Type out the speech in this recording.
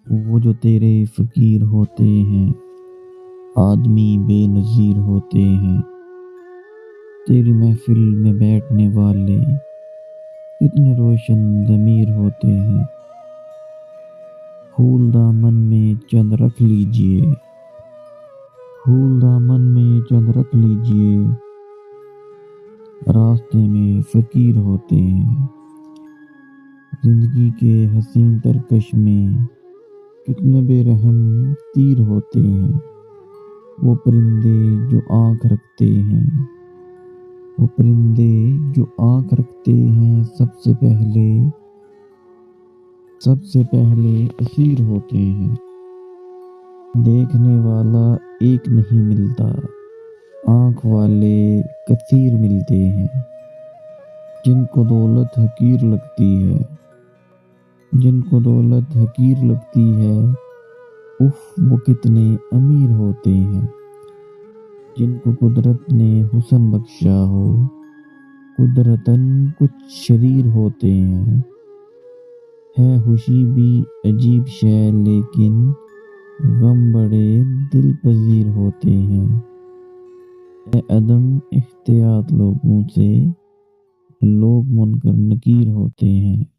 وہ جو تیرے فقیر ہوتے ہیں، آدمی بے نظیر ہوتے ہیں۔ تیری محفل میں بیٹھنے والے کتنے روشن ضمیر ہوتے ہیں۔ پھول دامن میں چند رکھ لیجئے، پھول دامن میں چند رکھ لیجئے، راستے میں فقیر ہوتے ہیں۔ زندگی کے حسین ترکش میں کتنے بے رحم تیر ہوتے ہیں۔ وہ پرندے جو آنکھ رکھتے ہیں، وہ پرندے جو آنکھ رکھتے ہیں، سب سے پہلے اسیر ہوتے ہیں۔ دیکھنے والا ایک نہیں ملتا، آنکھ والے کثیر ملتے ہیں۔ جن کو دولت حقیر لگتی ہے، جن کو دولت حقیر لگتی ہے، وہ کتنے امیر ہوتے ہیں۔ جن کو قدرت نے حسن بخشا ہو، قدرتاً کچھ شریر ہوتے ہیں۔ ہے خوشی بھی عجیب شے لیکن غم بڑے دل پذیر ہوتے ہیں۔ ہے عدم احتیاط لوگوں سے، لوگ منکر نکیر ہوتے ہیں۔